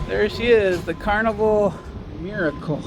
There she is, the Carnival Miracle.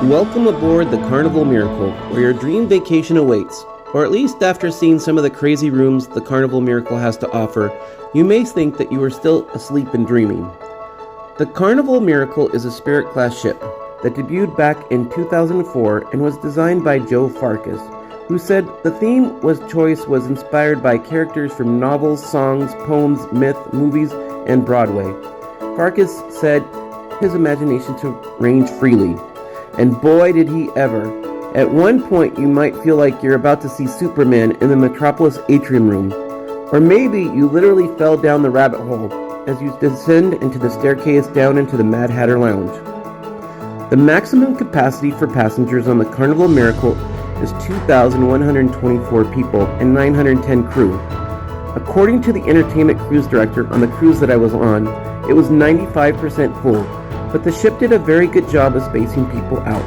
Welcome aboard the Carnival Miracle, where your dream vacation awaits. Or at least after seeing some of the crazy rooms the Carnival Miracle has to offer, you may think that you are still asleep and dreaming. The Carnival Miracle is a Spirit-class ship that debuted back in 2004 and was designed by Joe Farkas, who said the theme choice was inspired by characters from novels, songs, poems, myth, movies, and Broadway. Farkas said his imagination to range freely. And boy did he ever. At one point you might feel like you're about to see Superman in the Metropolis atrium room. Or maybe you literally fell down the rabbit hole as you descend into the staircase down into the Mad Hatter Lounge. The maximum capacity for passengers on the Carnival Miracle is 2,124 people and 910 crew. According to the entertainment cruise director on the cruise that I was on, it was 95% full. But the ship did a very good job of spacing people out.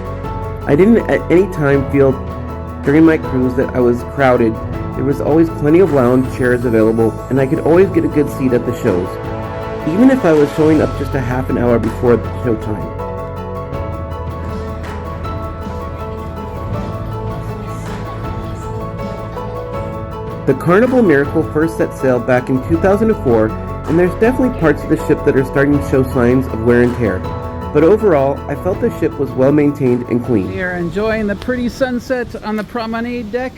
I didn't at any time feel during my cruise that I was crowded. There was always plenty of lounge chairs available, and I could always get a good seat at the shows, even if I was showing up just a half an hour before the show time. The Carnival Miracle first set sail back in 2004, and there's definitely parts of the ship that are starting to show signs of wear and tear. But overall, I felt the ship was well maintained and clean. We are enjoying the pretty sunset on the Promenade Deck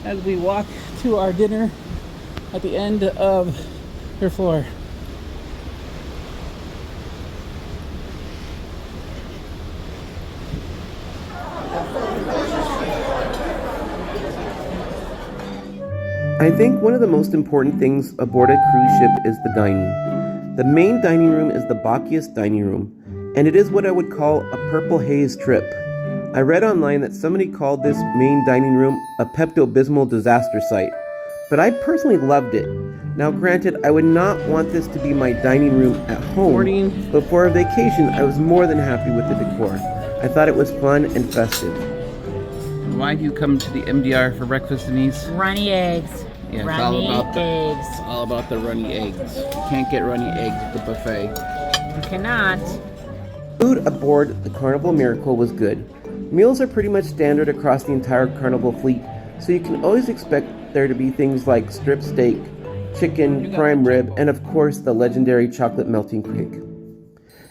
as we walk to our dinner at the end of her floor. I think one of the most important things aboard a cruise ship is the dining. The main dining room is the Bacchius dining room, and it is what I would call a purple haze trip. I read online that somebody called this main dining room a Pepto-Bismol disaster site, but I personally loved it. Now granted, I would not want this to be my dining room at home, but for a vacation I was more than happy with the decor. I thought it was fun and festive. Why do you come to the MDR for breakfast, Denise? Runny eggs. Yeah, runny eggs. It's all about the runny eggs. You can't get runny eggs at the buffet. You cannot. Food aboard the Carnival Miracle was good. Meals are pretty much standard across the entire Carnival fleet, so you can always expect there to be things like strip steak, chicken, prime rib, and of course the legendary chocolate melting cake.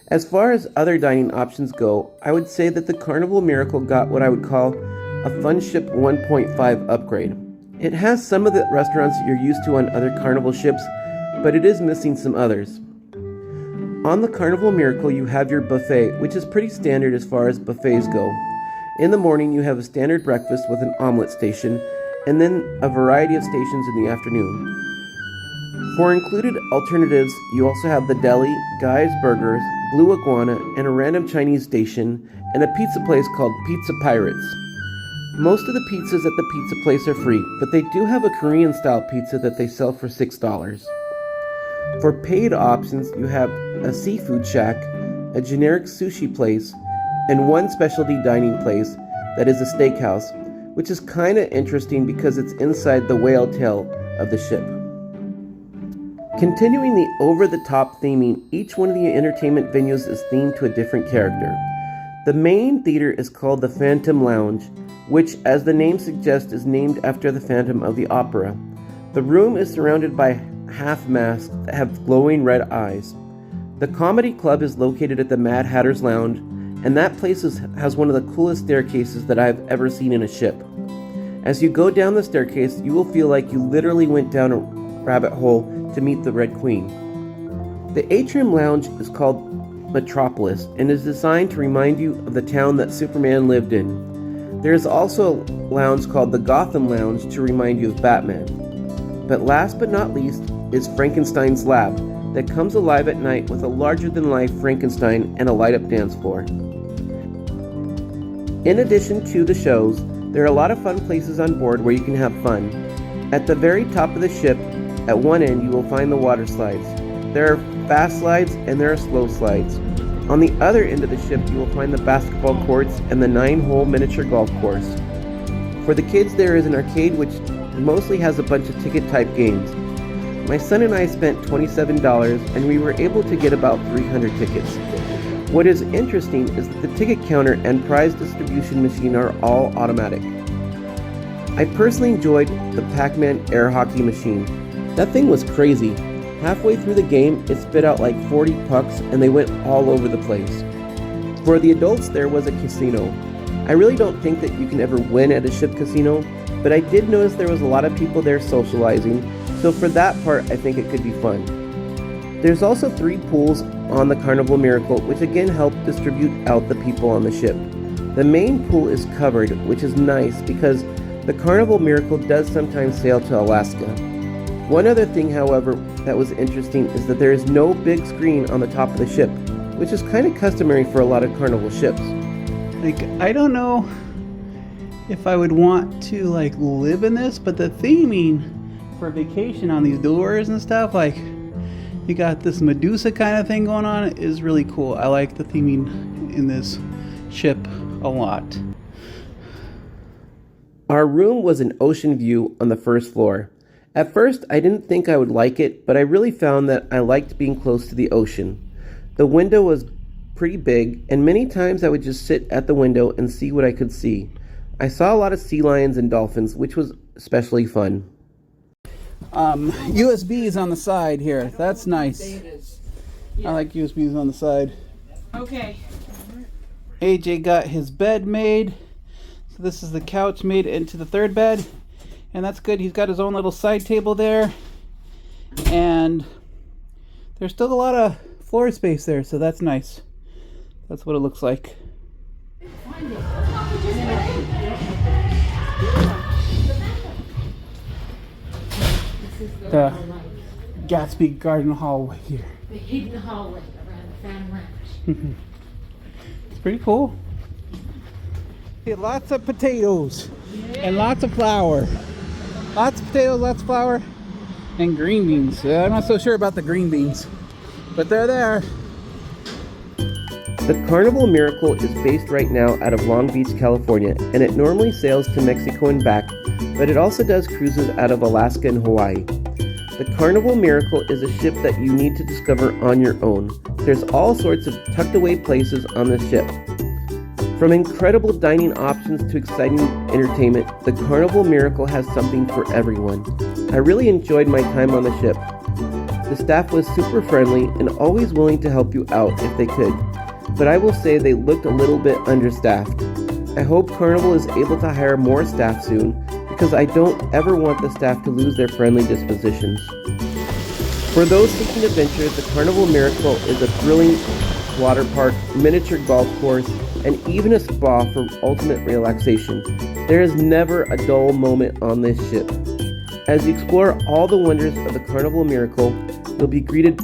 As far as other dining options go, I would say that the Carnival Miracle got what I would call a Fun Ship 1.5 upgrade. It has some of the restaurants you're used to on other Carnival ships, but it is missing some others. On the Carnival Miracle, you have your buffet, which is pretty standard as far as buffets go. In the morning, you have a standard breakfast with an omelet station, and then a variety of stations in the afternoon. For included alternatives, you also have the deli, Guy's Burgers, Blue Iguana, and a random Chinese station, and a pizza place called Pizza Pirates. Most of the pizzas at the pizza place are free, but they do have a Korean-style pizza that they sell for $6. For paid options, you have a seafood shack, a generic sushi place, and one specialty dining place that is a steakhouse, which is kind of interesting because it's inside the whale tail of the ship. Continuing the over-the-top theming, each one of the entertainment venues is themed to a different character. The main theater is called the Phantom Lounge, which, as the name suggests, is named after the Phantom of the Opera. The room is surrounded by half masks that have glowing red eyes. The Comedy Club is located at the Mad Hatter's Lounge, and that place has one of the coolest staircases that I've ever seen in a ship. As you go down the staircase, you will feel like you literally went down a rabbit hole to meet the Red Queen. The Atrium Lounge is called Metropolis and is designed to remind you of the town that Superman lived in. There is also a lounge called the Gotham Lounge to remind you of Batman. But last but not least is Frankenstein's Lab that comes alive at night with a larger-than-life Frankenstein and a light-up dance floor. In addition to the shows, there are a lot of fun places on board where you can have fun. At the very top of the ship, at one end, you will find the water slides. There are fast slides and there are slow slides. On the other end of the ship, you will find the basketball courts and the 9-hole miniature golf course. For the kids, there is an arcade which mostly has a bunch of ticket-type games. My son and I spent $27 and we were able to get about 300 tickets. What is interesting is that the ticket counter and prize distribution machine are all automatic. I personally enjoyed the Pac-Man air hockey machine. That thing was crazy. Halfway through the game, it spit out like 40 pucks and they went all over the place. For the adults, there was a casino. I really don't think that you can ever win at a ship casino, but I did notice there was a lot of people there socializing, so for that part, I think it could be fun. There's also 3 pools on the Carnival Miracle, which again help distribute out the people on the ship. The main pool is covered, which is nice because the Carnival Miracle does sometimes sail to Alaska. One other thing, however, that was interesting is that there is no big screen on the top of the ship, which is kind of customary for a lot of Carnival ships. Like, I don't know if I would want to like live in this, but the theming for vacation on these doors and stuff, like you got this Medusa kind of thing going on, is really cool. I like the theming in this ship a lot. Our room was an ocean view on the first floor. At first, I didn't think I would like it, but I really found that I liked being close to the ocean. The window was pretty big, and many times I would just sit at the window and see what I could see. I saw a lot of sea lions and dolphins, which was especially fun. USBs on the side here. That's nice. I like USBs on the side. Okay. AJ got his bed made. So this is the couch made into the third bed. And that's good. He's got his own little side table there. And there's still a lot of floor space there, so that's nice. That's what it looks like. The Gatsby Garden hallway here. The hidden hallway around the Phantom Ranch. It's pretty cool. Get lots of potatoes and lots of flour. Lots of potatoes, lots of flour, and green beans. I'm not so sure about the green beans, but they're there. The Carnival Miracle is based right now out of Long Beach, California, and it normally sails to Mexico and back, but it also does cruises out of Alaska and Hawaii. The Carnival Miracle is a ship that you need to discover on your own. There's all sorts of tucked away places on the ship. From incredible dining options to exciting entertainment, the Carnival Miracle has something for everyone. I really enjoyed my time on the ship. The staff was super friendly and always willing to help you out if they could, but I will say they looked a little bit understaffed. I hope Carnival is able to hire more staff soon, because I don't ever want the staff to lose their friendly dispositions. For those seeking adventure, the Carnival Miracle is a thrilling water park, miniature golf course, and even a spa for ultimate relaxation. There is never a dull moment on this ship. As you explore all the wonders of the Carnival Miracle, you'll be greeted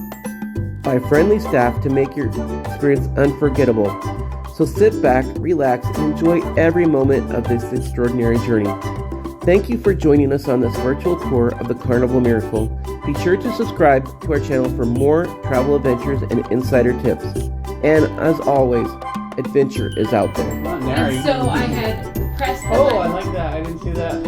by friendly staff to make your experience unforgettable. So sit back, relax, and enjoy every moment of this extraordinary journey. Thank you for joining us on this virtual tour of the Carnival Miracle. Be sure to subscribe to our channel for more travel adventures and insider tips. And as always, adventure is out there. And so I had pressed the Oh, I button. like that. I didn't see that.